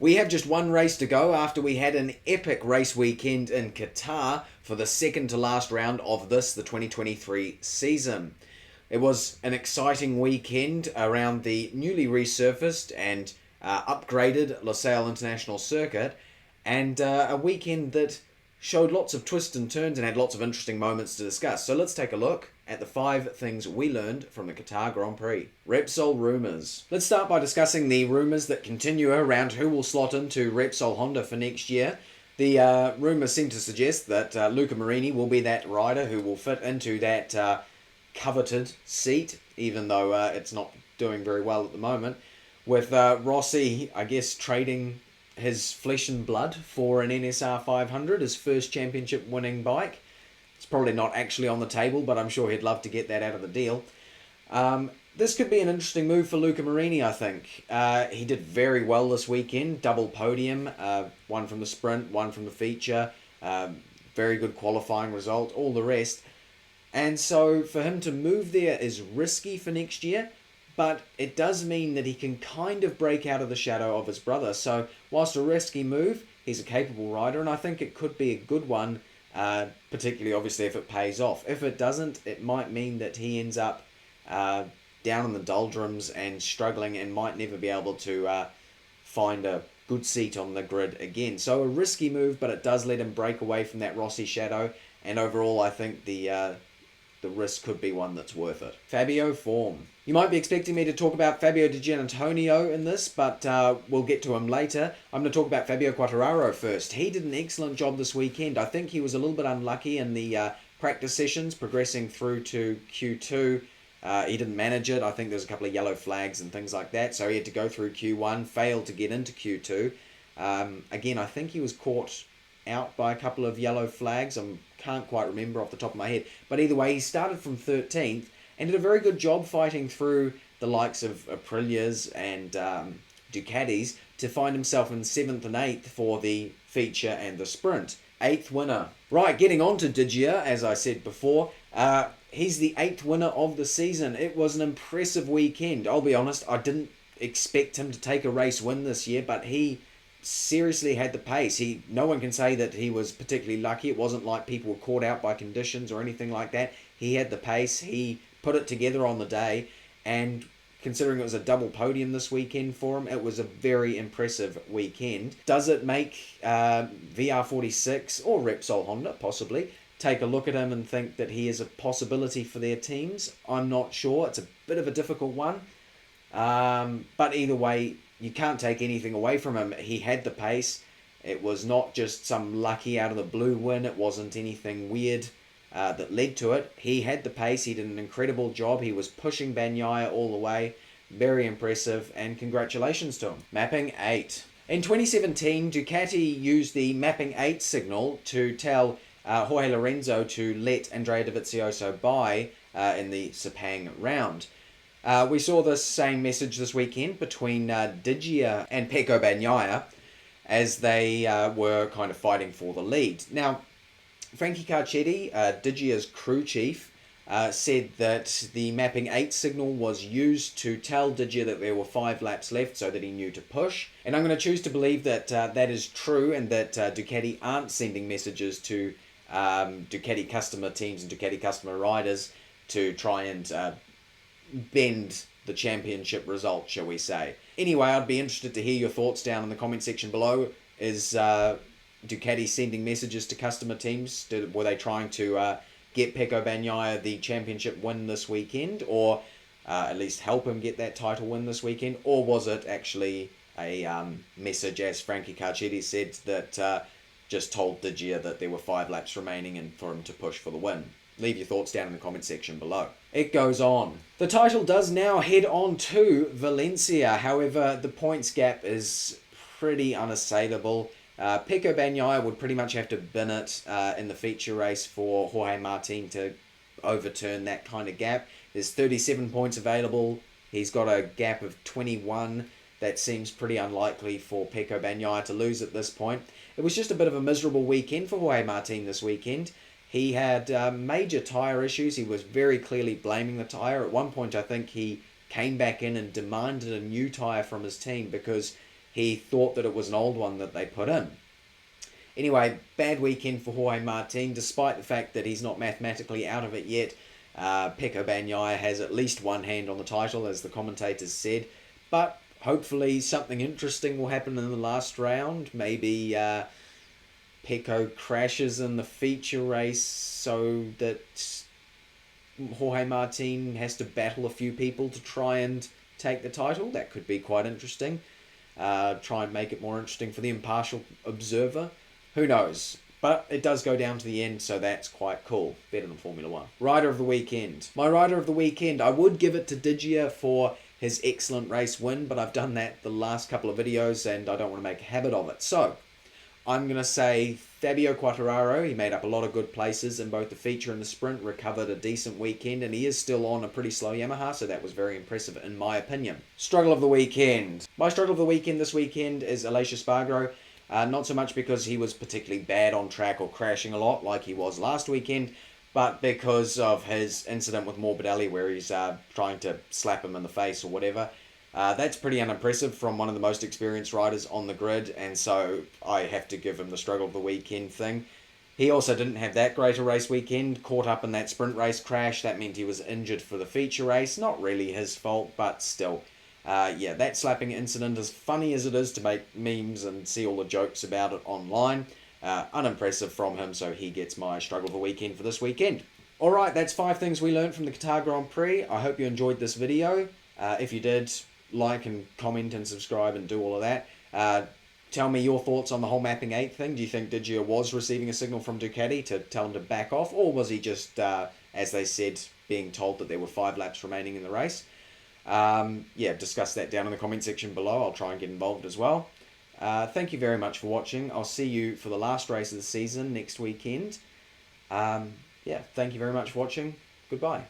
We have just one race to go after we had an epic race weekend in Qatar for the second to last round of the 2023 season. It was an exciting weekend around the newly resurfaced and upgraded Losail International Circuit, and a weekend that showed lots of twists and turns and had lots of interesting moments to discuss. So let's take a look at the 5 things we learned from the Qatar Grand Prix. Repsol rumours. Let's start by discussing the rumours that continue around who will slot into Repsol Honda for next year. The rumours seem to suggest that Luca Marini will be that rider who will fit into that coveted seat, even though it's not doing very well at the moment, with Rossi, I guess, trading his flesh and blood for an NSR 500, his first championship winning bike. It's probably not actually on the table, but I'm sure he'd love to get that out of the deal. This could be an interesting move for Luca Marini, I think. He did very well this weekend, double podium, one from the sprint, one from the feature, very good qualifying result, all the rest. And so for him to move there is risky for next year, but it does mean that he can kind of break out of the shadow of his brother. So whilst a risky move, he's a capable rider, and I think it could be a good one, particularly obviously if it pays off. If it doesn't, it might mean that he ends up down in the doldrums and struggling and might never be able to find a good seat on the grid again. So a risky move, but it does let him break away from that Rossi shadow, and overall I think the risk could be one that's worth it. Fabio form. You might be expecting me to talk about Fabio Di Giannantonio in this, but we'll get to him later. I'm going to talk about Fabio Quartararo first. He did an excellent job this weekend. I think he was a little bit unlucky in the practice sessions, progressing through to Q2. He didn't manage it. I think there's a couple of yellow flags and things like that, so he had to go through Q1, failed to get into Q2. Again, I think he was caught out by a couple of yellow flags. I can't quite remember off the top of my head. But either way, he started from 13th and did a very good job fighting through the likes of Aprilias and Ducatis to find himself in 7th and 8th for the feature and the sprint. 8th winner. Right, getting on to Digia, as I said before. He's the 8th winner of the season. It was an impressive weekend. I'll be honest, I didn't expect him to take a race win this year, but he seriously had the pace. No one can say that he was particularly lucky. It wasn't like people were caught out by conditions or anything like that. He had the pace. He put it together on the day, and considering it was a double podium this weekend for him, it was a very impressive weekend. Does it make VR46 or Repsol Honda possibly take a look at him and think that he is a possibility for their teams? I'm not sure. It's a bit of a difficult one, but either way, you can't take anything away from him. He had the pace. It was not just some lucky out of the blue win. It wasn't anything weird that led to it. He had the pace. He did an incredible job. He was pushing Bagnaia all the way. Very impressive, and congratulations to him. Mapping 8. In 2017, Ducati used the Mapping 8 signal to tell Jorge Lorenzo to let Andrea Dovizioso by in the Sepang round. We saw this same message this weekend between Digia and Pecco Bagnaia as they were kind of fighting for the lead. Now, Frankie Carcetti, Digia's crew chief, said that the Mapping 8 signal was used to tell Digia that there were 5 laps left so that he knew to push. And I'm going to choose to believe that that is true, and that Ducati aren't sending messages to Ducati customer teams and Ducati customer riders to try and bend the championship result, shall we say. Anyway, I'd be interested to hear your thoughts down in the comment section below. Is Ducati sending messages to customer teams? Were they trying to get Pecco Bagnaia the championship win this weekend, or at least help him get that title win this weekend? Or was it actually a message, as Frankie Carcetti said, that just told Digia that there were 5 laps remaining and for him to push for the win? Leave your thoughts down in the comment section below. It goes on. The title does now head on to Valencia. However, the points gap is pretty unassailable. Pecco Bagnaia would pretty much have to bin it in the feature race for Jorge Martin to overturn that kind of gap. There's 37 points available. He's got a gap of 21. That seems pretty unlikely for Pecco Bagnaia to lose at this point. It was just a bit of a miserable weekend for Jorge Martin this weekend. He had major tyre issues. He was very clearly blaming the tyre. At one point, I think he came back in and demanded a new tyre from his team because he thought that it was an old one that they put in. Anyway, bad weekend for Jorge Martin, despite the fact that he's not mathematically out of it yet. Pecco Bagnaia has at least one hand on the title, as the commentators said, but hopefully something interesting will happen in the last round. Maybe Pecco crashes in the feature race so that Jorge Martin has to battle a few people to try and take the title. That could be quite interesting. Try and make it more interesting for the impartial observer. Who knows? But it does go down to the end, so that's quite cool. Better than Formula 1. Rider of the weekend. My rider of the weekend, I would give it to Digia for his excellent race win, but I've done that the last couple of videos and I don't want to make a habit of it. So, I'm going to say Fabio Quartararo. He made up a lot of good places in both the feature and the sprint, recovered a decent weekend, and he is still on a pretty slow Yamaha, so that was very impressive in my opinion. Struggle of the weekend. My struggle of the weekend this weekend is Aleix Espargaro. Not so much because he was particularly bad on track or crashing a lot like he was last weekend, but because of his incident with Morbidelli where he's trying to slap him in the face or whatever. That's pretty unimpressive from one of the most experienced riders on the grid, and so I have to give him the struggle of the weekend thing. He also didn't have that great a race weekend, caught up in that sprint race crash. That meant he was injured for the feature race. Not really his fault, but still. Yeah, that slapping incident, as funny as it is to make memes and see all the jokes about it online, unimpressive from him, so he gets my struggle of the weekend for this weekend. Alright, that's 5 things we learned from the Qatar Grand Prix. I hope you enjoyed this video. If you did, like and comment and subscribe and do all of that. Tell me your thoughts on the whole mapping 8 thing. Do you think Digia was receiving a signal from Ducati to tell him to back off, or was he just, as they said, being told that there were 5 laps remaining in the race? Yeah, discuss that down in the comment section below. I'll try and get involved as well. Thank you very much for watching. I'll see you for the last race of the season next weekend. Yeah, thank you very much for watching. Goodbye.